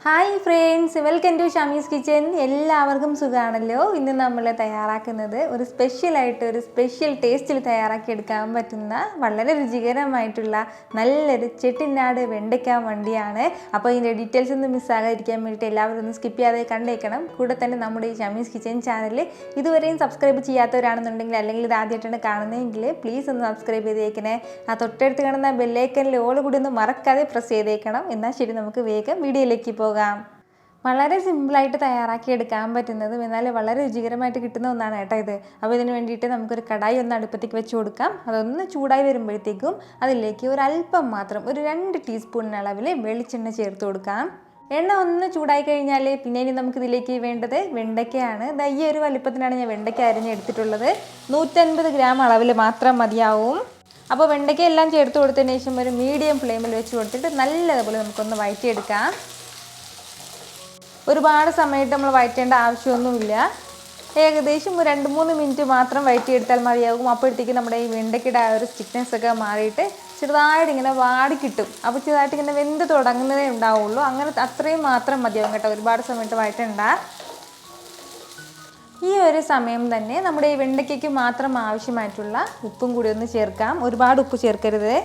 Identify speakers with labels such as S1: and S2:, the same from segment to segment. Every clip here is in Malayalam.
S1: Hi friends, welcome to Shameeskitchen Kitchen. എല്ലാവർക്കും സുഖാണല്ലോ. ഇന്ന് നമ്മൾ തയ്യാറാക്കുന്നത് ഒരു സ്പെഷ്യൽ ടേസ്റ്റിൽ തയ്യാറാക്കി എടുക്കാൻ പറ്റുന്ന വളരെ രുചികരമായിട്ടുള്ള നല്ലൊരു ചെട്ടിനാട് വെണ്ടയ്ക്ക മണ്ടിയാണ്. അപ്പോൾ ഇതിന്റെ ഡീറ്റെയിൽസ് ഒന്നും മിസ് ആകാതിരിക്കാൻ വേണ്ടി എല്ലാവരും ഒന്ന് സ്കിപ്പ് ചെയ്യാതെ കണ്ടേക്കണം. കൂടെ തന്നെ നമ്മുടെ ഈ ഷമീസ് കിച്ചൻ ചാനൽ ഇതുവരെയും സബ്സ്ക്രൈബ് ചെയ്യാത്തവരാണെന്നുണ്ടെങ്കിൽ അല്ലെങ്കിൽ ഇത് ആദ്യമായിട്ടാണ് കാണുന്നതെങ്കിൽ പ്ലീസ് ഒന്ന് സബ്സ്ക്രൈബ് ചെയ്തേക്കണേ. ആ തൊട്ടടുത്ത് കാണുന്ന ബെൽ ഐക്കണിൽ ഓൾ കൂടി ഒന്ന് മറക്കാതെ പ്രസ് ചെയ്തേക്കണം. എന്നാൽ ശരി, നമുക്ക് വേഗം വീഡിയോയിലേക്ക് പോകാം. വളരെ സിമ്പിളായിട്ട് തയ്യാറാക്കി എടുക്കാൻ പറ്റുന്നതും എന്നാൽ വളരെ രുചികരമായിട്ട് കിട്ടുന്ന ഒന്നാണ് കേട്ടോ ഇത്. അപ്പോൾ ഇതിന് വേണ്ടിയിട്ട് നമുക്കൊരു കടായി ഒന്ന് അടുപ്പത്തേക്ക് വെച്ച് കൊടുക്കാം. അതൊന്ന് ചൂടായി വരുമ്പോഴത്തേക്കും അതിലേക്ക് ഒരല്പം മാത്രം ഒരു 2 ടീസ്പൂൺ അളവിൽ വെളിച്ചെണ്ണ ചേർത്ത് കൊടുക്കാം. എണ്ണ ഒന്ന് ചൂടായി കഴിഞ്ഞാൽ പിന്നെ ഇനി നമുക്കിതിലേക്ക് വേണ്ടത് വെണ്ടയ്ക്കയാണ്. ഈ ഒരു വലിപ്പത്തിനാണ് ഞാൻ വെണ്ടയ്ക്ക അരിഞ്ഞെടുത്തിട്ടുള്ളത്. 150 ഗ്രാം അളവിൽ മാത്രം മതിയാവും. അപ്പോൾ വെണ്ടയ്ക്ക എല്ലാം ചേർത്ത് കൊടുത്തതിന് ശേഷം ഒരു മീഡിയം ഫ്ലെയിമിൽ വെച്ച് കൊടുത്തിട്ട് നല്ലതുപോലെ നമുക്കൊന്ന് വഴറ്റിയെടുക്കാം. ഒരുപാട് സമയത്ത് നമ്മൾ വഴറ്റേണ്ട ആവശ്യമൊന്നുമില്ല. ഏകദേശം ഒരു 2-3 മിനിറ്റ് മാത്രം വഴറ്റിയെടുത്താൽ മതിയാകും. അപ്പോഴത്തേക്ക് നമ്മുടെ ഈ വെണ്ടയ്ക്കയുടെ ആ ഒരു സ്റ്റിക്നെസ് ഒക്കെ മാറിയിട്ട് ചെറുതായിട്ട് ഇങ്ങനെ വാടി കിട്ടും. അപ്പോൾ ചെറുതായിട്ട് ഇങ്ങനെ വെന്ത് തുടങ്ങുന്നതേ ഉണ്ടാവുള്ളൂ. അങ്ങനെ അത്രയും മാത്രം മതിയാകും കേട്ടോ, ഒരുപാട് സമയത്ത് വഴറ്റണ്ട. ഈ ഒരു സമയം തന്നെ നമ്മുടെ ഈ വെണ്ടയ്ക്കയ്ക്ക് മാത്രം ആവശ്യമായിട്ടുള്ള ഉപ്പും കൂടി ഒന്ന് ചേർക്കാം. ഒരുപാട് ഉപ്പ് ചേർക്കരുത്.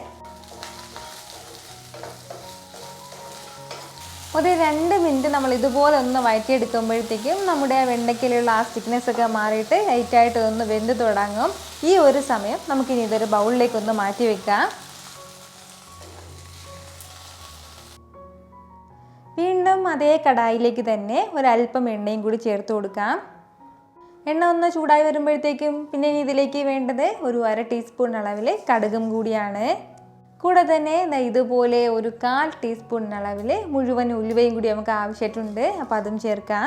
S1: ഒരു 2 മിനിറ്റ് നമ്മൾ ഇതുപോലെ ഒന്ന് വഴറ്റിയെടുക്കുമ്പോഴത്തേക്കും നമ്മുടെ വെണ്ടയ്ക്കയിലുള്ള ആ സ്റ്റിക്നെസ് ഒക്കെ മാറിയിട്ട് ലൈറ്റായിട്ട് ഒന്ന് വെന്ത് തുടങ്ങും. ഈ ഒരു സമയം നമുക്കിനി ഇതൊരു ബൗളിലേക്കൊന്ന് മാറ്റി വെക്കാം. വീണ്ടും അതേ കടായിലേക്ക് തന്നെ ഒരല്പം എണ്ണയും കൂടി ചേർത്ത് കൊടുക്കാം. എണ്ണ ഒന്ന് ചൂടായി വരുമ്പോഴത്തേക്കും പിന്നെ ഇതിലേക്ക് വേണ്ടത് ഒരു 1/2 ടീസ്പൂൺ അളവിൽ കടുകും കൂടിയാണ്. കൂടെ തന്നെ ഇതുപോലെ ഒരു 1/4 ടീസ്പൂൺ അളവിൽ മുഴുവൻ ഉലുവയും കൂടി നമുക്ക് ആവശ്യമായിട്ടുണ്ട്. അപ്പോൾ അതും ചേർക്കാം.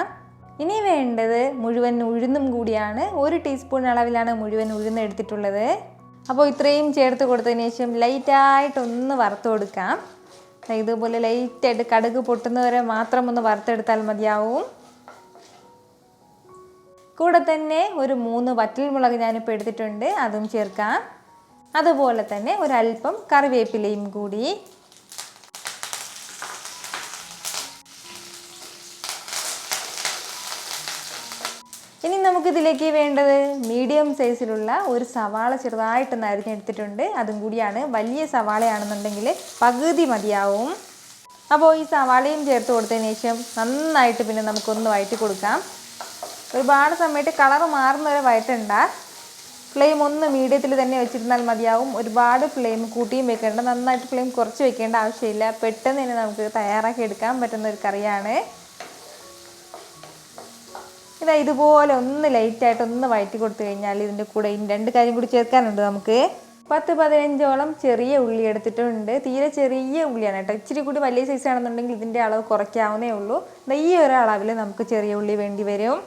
S1: ഇനി വേണ്ടത് മുഴുവൻ ഉഴുന്നും കൂടിയാണ്. 1 ടീസ്പൂൺ അളവിലാണ് മുഴുവൻ ഉഴുന്ന് എടുത്തിട്ടുള്ളത്. അപ്പോൾ ഇത്രയും ചേർത്ത് കൊടുത്തതിന് ശേഷം ലൈറ്റായിട്ടൊന്ന് വറുത്ത് കൊടുക്കാം. ഇതുപോലെ ലൈറ്റായിട്ട് കടുക് പൊട്ടുന്നവരെ മാത്രം ഒന്ന് വറുത്തെടുത്താൽ മതിയാവും. കൂടെ തന്നെ ഒരു 3 വറ്റൽമുളക് ഞാനിപ്പോൾ എടുത്തിട്ടുണ്ട്, അതും ചേർക്കാം. അതുപോലെ തന്നെ ഒരല്പം കറിവേപ്പിലയും കൂടി. ഇനി നമുക്കിതിലേക്ക് വേണ്ടത് മീഡിയം സൈസിലുള്ള ഒരു സവാള ചെറുതായിട്ടൊന്ന് അരിഞ്ഞെടുത്തിട്ടുണ്ട്, അതും കൂടിയാണ്. വലിയ സവാളയാണെന്നുണ്ടെങ്കിൽ പകുതി മതിയാവും. അപ്പോൾ ഈ സവാളയും ചേർത്ത് കൊടുത്തതിന് ശേഷം നന്നായിട്ട് പിന്നെ നമുക്കൊന്ന് വഴറ്റി കൊടുക്കാം. ഒരുപാട് സമയത്ത് കളർ മാറുന്നവരെ വഴറ്റണ്ട. ഫ്ലെയിം ഒന്ന് മീഡിയത്തിൽ തന്നെ വെച്ചിരുന്നാൽ മതിയാവും. ഒരുപാട് ഫ്ലെയിം കൂട്ടിയും വെക്കേണ്ട, നന്നായിട്ട് ഫ്ലെയിം കുറച്ച് വെക്കേണ്ട ആവശ്യമില്ല. പെട്ടെന്ന് തന്നെ നമുക്ക് തയ്യാറാക്കി എടുക്കാൻ പറ്റുന്ന ഒരു കറിയാണ്. ഇതുപോലെ ഒന്ന് ലൈറ്റായിട്ട് ഒന്ന് വഴറ്റി കൊടുത്തു കഴിഞ്ഞാൽ ഇതിൻ്റെ കൂടെ ഇനി 2 കാര്യം കൂടി ചേർക്കാനുണ്ട്. നമുക്ക് 10-15ഓളം ചെറിയ ഉള്ളി എടുത്തിട്ടുണ്ട്. തീരെ ചെറിയ ഉള്ളിയാണ് കേട്ടോ. ഇച്ചിരി കൂടി വലിയ സൈസ് ആണെന്നുണ്ടെങ്കിൽ ഇതിൻ്റെ അളവ് കുറയ്ക്കാവുന്നേ ഉള്ളൂ. ഈ ഒരു അളവിൽ നമുക്ക് ചെറിയ ഉള്ളി വേണ്ടി വരും.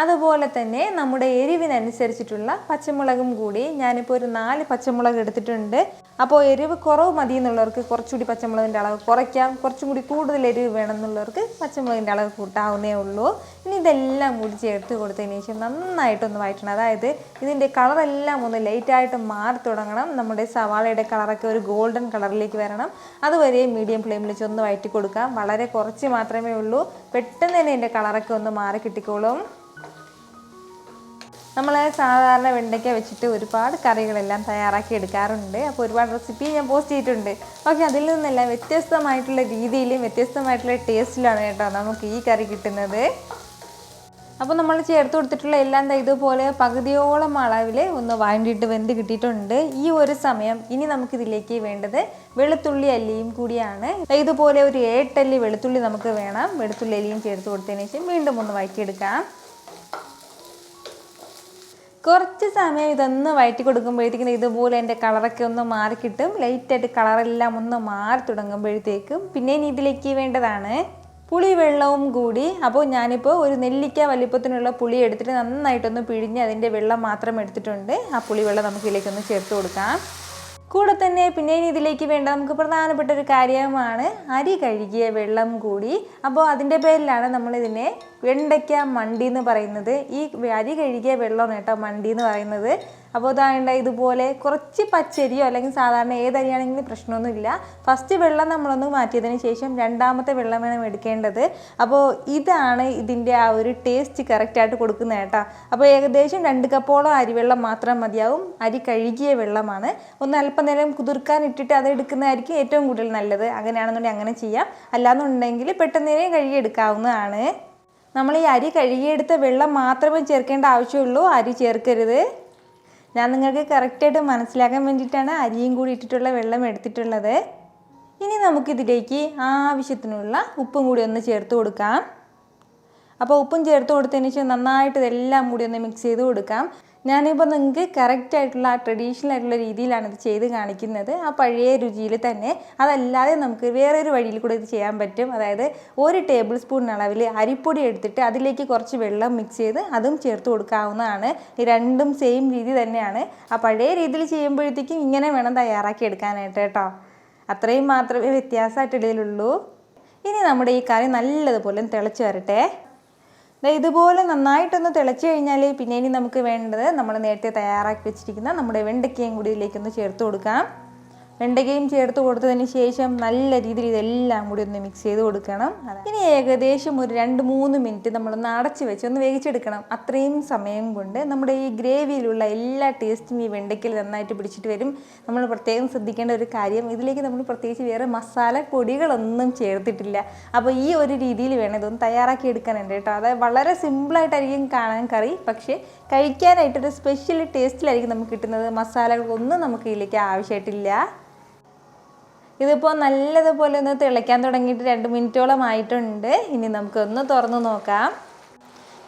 S1: അതുപോലെ തന്നെ നമ്മുടെ എരിവിനനുസരിച്ചിട്ടുള്ള പച്ചമുളകും കൂടി ഞാനിപ്പോൾ ഒരു 4 പച്ചമുളക് എടുത്തിട്ടുണ്ട്. അപ്പോൾ എരിവ് കുറവ് മതി എന്നുള്ളവർക്ക് കുറച്ചുകൂടി പച്ചമുളകിൻ്റെ അളവ് കുറയ്ക്കാം. കുറച്ചും കൂടി കൂടുതൽ എരിവ് വേണമെന്നുള്ളവർക്ക് പച്ചമുളകിൻ്റെ അളവ് കൂട്ടാവുന്നേ ഉള്ളൂ. ഇനി ഇതെല്ലാം കൂടി ചേർത്ത് കൊടുത്തതിന് ശേഷം നന്നായിട്ടൊന്ന് വഴറ്റണം. അതായത് ഇതിൻ്റെ കളറെല്ലാം ഒന്ന് ലൈറ്റായിട്ട് മാറി തുടങ്ങണം. നമ്മുടെ സവാളയുടെ കളറൊക്കെ ഒരു ഗോൾഡൻ കളറിലേക്ക് വരണം. അതുവരെ മീഡിയം ഫ്ലെയിമിൽ വെച്ച് ഒന്ന് വഴറ്റി കൊടുക്കാം. വളരെ കുറച്ച് മാത്രമേ ഉള്ളൂ. പെട്ടെന്ന് തന്നെ ഇതിൻ്റെ കളറൊക്കെ ഒന്ന് മാറി കിട്ടിക്കോളും. നമ്മൾ സാധാരണ വെണ്ടയ്ക്ക വെച്ചിട്ട് ഒരുപാട് കറികളെല്ലാം തയ്യാറാക്കി എടുക്കാറുണ്ട്. അപ്പോൾ ഒരുപാട് റെസിപ്പി ഞാൻ പോസ്റ്റ് ചെയ്തിട്ടുണ്ട്. പക്ഷേ അതിൽ നിന്നെല്ലാം വ്യത്യസ്തമായിട്ടുള്ള രീതിയിലും വ്യത്യസ്തമായിട്ടുള്ള ടേസ്റ്റിലാണ് കേട്ടോ നമുക്ക് ഈ കറി കിട്ടുന്നത്. അപ്പോൾ നമ്മൾ ചേർത്ത് കൊടുത്തിട്ടുള്ള എല്ലാം ഇതുപോലെ പകുതിയോളം അളവിൽ ഒന്ന് വഴണ്ടിയിട്ട് വെന്ത് കിട്ടിയിട്ടുണ്ട്. ഈ ഒരു സമയം ഇനി നമുക്കിതിലേക്ക് വേണ്ടത് വെളുത്തുള്ളി അല്ലിയും കൂടിയാണ്. ഇതുപോലെ ഒരു 8 അല്ലി വെളുത്തുള്ളി നമുക്ക് വേണം. വെളുത്തുള്ളി അല്ലിയും ചേർത്ത് കൊടുത്തതിന് ശേഷം വീണ്ടും ഒന്ന് വഴറ്റിയെടുക്കാം. കുറച്ച് സമയം ഇതൊന്ന് വഴറ്റി കൊടുക്കുമ്പോഴത്തേക്കും ഇതുപോലെ എൻ്റെ കളറൊക്കെ ഒന്ന് മാറിക്കിട്ടും. ലൈറ്റായിട്ട് കളറെല്ലാം ഒന്ന് മാറി തുടങ്ങുമ്പോഴത്തേക്കും പിന്നെ ഇനി ഇതിലേക്ക് വേണ്ടതാണ് പുളിവെള്ളവും കൂടി. അപ്പോൾ ഞാനിപ്പോൾ ഒരു നെല്ലിക്ക വലിപ്പത്തിനുള്ള പുളി എടുത്തിട്ട് നന്നായിട്ടൊന്ന് പിഴിഞ്ഞ് അതിൻ്റെ വെള്ളം മാത്രം എടുത്തിട്ടുണ്ട്. ആ പുളിവെള്ളം നമുക്ക് ഇതിലേക്കൊന്ന് ചേർത്ത് കൊടുക്കാം. കൂടെ തന്നെ പിന്നെ ഇതിലേക്ക് വേണ്ട നമുക്ക് പ്രധാനപ്പെട്ട ഒരു കാര്യമാണ് അരി കഴുകിയ വെള്ളം കൂടി. അപ്പോൾ അതിൻ്റെ പേരിലാണ് നമ്മളിതിനെ വെണ്ടയ്ക്ക മണ്ടി എന്ന് പറയുന്നത്. ഈ അരി കഴുകിയ വെള്ളമാണ് കേട്ടോ മണ്ടി എന്ന് പറയുന്നത്. അപ്പോൾ അതായത് ഇതുപോലെ കുറച്ച് പച്ചരിയോ അല്ലെങ്കിൽ സാധാരണ ഏതരിയാണെങ്കിലും പ്രശ്നമൊന്നുമില്ല. ഫസ്റ്റ് വെള്ളം നമ്മളൊന്ന് മാറ്റിയതിന് ശേഷം രണ്ടാമത്തെ വെള്ളം വേണം എടുക്കേണ്ടത്. അപ്പോൾ ഇതാണ് ഇതിൻ്റെ ആ ഒരു ടേസ്റ്റ് കറക്റ്റായിട്ട് കൊടുക്കുന്നത് കേട്ടോ. അപ്പോൾ ഏകദേശം 2 കപ്പോളം അരിവെള്ളം മാത്രം മതിയാവും. അരി കഴുകിയ വെള്ളമാണ്. ഒന്ന് അല്പനേരം കുതിർക്കാൻ ഇട്ടിട്ട് അത് എടുക്കുന്നതായിരിക്കും ഏറ്റവും കൂടുതൽ നല്ലത്. അങ്ങനെയാണെന്നുണ്ടെങ്കിൽ അങ്ങനെ ചെയ്യാം. അല്ലാന്നുണ്ടെങ്കിൽ പെട്ടെന്നേ കഴുകിയെടുക്കാവുന്നതാണ്. നമ്മൾ ഈ അരി കഴുകിയെടുത്ത വെള്ളം മാത്രമേ ചേർക്കേണ്ട ആവശ്യമുള്ളൂ, അരി ചേർക്കരുത്. ഞാൻ നിങ്ങൾക്ക് കറക്റ്റായിട്ട് മനസ്സിലാക്കാൻ വേണ്ടിയിട്ടാണ് അരിയും കൂടി ഇട്ടിട്ടുള്ള വെള്ളം എടുത്തിട്ടുള്ളത്. ഇനി നമുക്കിതിലേക്ക് ആവശ്യത്തിനുള്ള ഉപ്പും കൂടി ഒന്ന് ചേർത്ത് കൊടുക്കാം. അപ്പോൾ ഉപ്പും ചേർത്ത് കൊടുത്തതിന് ശേഷം നന്നായിട്ട് ഇതെല്ലാം കൂടി ഒന്ന് മിക്സ് ചെയ്ത് കൊടുക്കാം. ഞാനിപ്പോൾ നിങ്ങൾക്ക് കറക്റ്റായിട്ടുള്ള ട്രഡീഷണൽ ആയിട്ടുള്ള രീതിയിലാണ് ഇത് ചെയ്ത് കാണിക്കുന്നത്, ആ പഴയ രുചിയിൽ തന്നെ. അതല്ലാതെ നമുക്ക് വേറൊരു വഴിയിൽ കൂടെ ഇത് ചെയ്യാൻ പറ്റും. അതായത് 1 ടേബിൾ സ്പൂൺ അളവിൽ അരിപ്പൊടി എടുത്തിട്ട് അതിലേക്ക് കുറച്ച് വെള്ളം മിക്സ് ചെയ്ത് അതും ചേർത്ത് കൊടുക്കാവുന്നതാണ്. ഈ രണ്ടും സെയിം രീതി തന്നെയാണ്. ആ പഴയ രീതിയിൽ ചെയ്യുമ്പോഴത്തേക്കും ഇങ്ങനെ വേണം തയ്യാറാക്കി എടുക്കാനായിട്ട് കേട്ടോ. അത്രയും മാത്രമേ വ്യത്യാസമായിട്ടുള്ളൂ. ഇനി നമ്മുടെ ഈ കറി നല്ലതുപോലെ തിളച്ച് വരട്ടെ. ഇതുപോലെ നന്നായിട്ടൊന്ന് തിളച്ച് കഴിഞ്ഞാൽ പിന്നെ ഇനി നമുക്ക് വേണ്ടത് നമ്മൾ നേരത്തെ തയ്യാറാക്കി വെച്ചിരിക്കുന്ന നമ്മുടെ വെണ്ടയ്ക്കയും കൂടി ഇതിലേക്കൊന്ന് ചേർത്ത് കൊടുക്കാം. വെണ്ടയ്ക്കയും ചേർത്ത് കൊടുത്തതിന് ശേഷം നല്ല രീതിയിൽ ഇതെല്ലാം കൂടി ഒന്ന് മിക്സ് ചെയ്ത് കൊടുക്കണം. ഇനി ഏകദേശം ഒരു 2-3 മിനിറ്റ് നമ്മളൊന്ന് അടച്ച് വെച്ച് ഒന്ന് വേവിച്ചെടുക്കണം. അത്രയും സമയം കൊണ്ട് നമ്മുടെ ഈ ഗ്രേവിയിലുള്ള എല്ലാ ടേസ്റ്റും ഈ വെണ്ടയ്ക്കയിൽ നന്നായിട്ട് പിടിച്ചിട്ട് വരും. നമ്മൾ പ്രത്യേകം ശ്രദ്ധിക്കേണ്ട ഒരു കാര്യം, ഇതിലേക്ക് നമ്മൾ പ്രത്യേകിച്ച് വേറെ മസാല പൊടികളൊന്നും ചേർത്തിട്ടില്ല. അപ്പോൾ ഈ ഒരു രീതിയിൽ വേണം ഇതൊന്ന് തയ്യാറാക്കി എടുക്കാനുണ്ട് കേട്ടോ. അതായത് വളരെ സിമ്പിളായിട്ടായിരിക്കും കാണാൻ കറി, പക്ഷേ കഴിക്കാനായിട്ടൊരു സ്പെഷ്യൽ ടേസ്റ്റിലായിരിക്കും നമുക്ക് കിട്ടുന്നത്. മസാലകളൊന്നും നമുക്ക് ഇതിലേക്ക് ആവശ്യമായിട്ടില്ല. ഇതിപ്പോൾ നല്ലതുപോലെ ഒന്ന് തിളയ്ക്കാൻ തുടങ്ങിയിട്ട് 2 മിനിറ്റോളം ആയിട്ടുണ്ട്. ഇനി നമുക്കൊന്ന് തുറന്ന് നോക്കാം.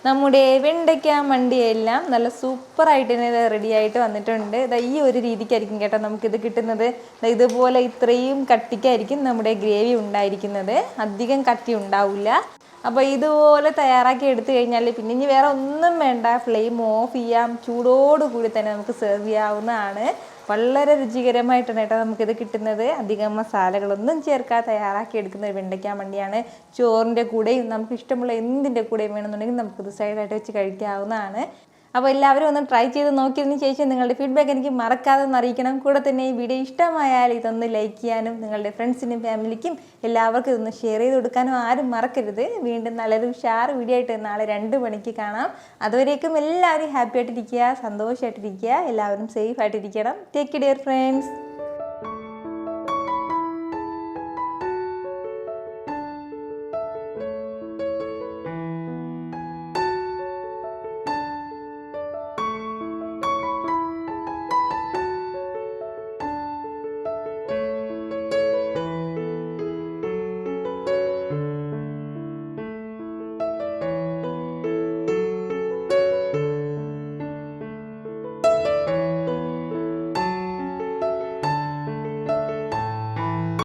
S1: നമ്മുടെ വെണ്ടയ്ക്ക മണ്ടിയെല്ലാം നല്ല സൂപ്പറായിട്ട് തന്നെ ഇത് റെഡിയായിട്ട് വന്നിട്ടുണ്ട്. ഈ ഒരു രീതിക്കായിരിക്കും കേട്ടോ നമുക്കിത് കിട്ടുന്നത്. ഇതുപോലെ ഇത്രയും കട്ടിക്കായിരിക്കും നമ്മുടെ ഗ്രേവി ഉണ്ടായിരിക്കുന്നത്, അധികം കട്ടി ഉണ്ടാവില്ല. അപ്പോൾ ഇതുപോലെ തയ്യാറാക്കി എടുത്തു കഴിഞ്ഞാൽ പിന്നെ ഇനി വേറെ ഒന്നും വേണ്ട, ഫ്ലെയിം ഓഫ് ചെയ്യാം. ചൂടോടുകൂടി തന്നെ നമുക്ക് സെർവ് ചെയ്യാവുന്നതാണ്. വളരെ രുചികരമായിട്ടാണ് കേട്ടോ നമുക്കിത് കിട്ടുന്നത്. അധികം മസാലകളൊന്നും ചേർക്കാതെ തയ്യാറാക്കി എടുക്കുന്ന ഒരു വെണ്ടയ്ക്ക മണ്ടിയാണ്. ചോറിൻ്റെ കൂടെയും നമുക്ക് ഇഷ്ടമുള്ള എന്തിൻ്റെ കൂടെയും വേണമെന്നുണ്ടെങ്കിൽ നമുക്കിത് സൈഡായിട്ട് വെച്ച് കഴിക്കാവുന്നതാണ്. അപ്പോൾ എല്ലാവരും ഒന്ന് ട്രൈ ചെയ്ത് നോക്കിയതിന് ശേഷം നിങ്ങളുടെ ഫീഡ്ബാക്ക് എനിക്ക് മറക്കാതെ ഒന്ന് അറിയിക്കണം. കൂടെ തന്നെ ഈ വീഡിയോ ഇഷ്ടമായാൽ ഇതൊന്ന് ലൈക്ക് ചെയ്യാനും നിങ്ങളുടെ ഫ്രണ്ട്സിനും ഫാമിലിക്കും എല്ലാവർക്കും ഇതൊന്ന് ഷെയർ ചെയ്ത് കൊടുക്കാനും ആരും മറക്കരുത്. വീണ്ടും നല്ലൊരു ഉഷാർ വീഡിയോ ആയിട്ട് നാളെ 2 മണിക്ക് കാണാം. അതുവരേക്കും എല്ലാവരും ഹാപ്പി ആയിട്ടിരിക്കുക, സന്തോഷമായിട്ടിരിക്കുക, എല്ലാവരും സേഫ് ആയിട്ടിരിക്കണം. Take care friends.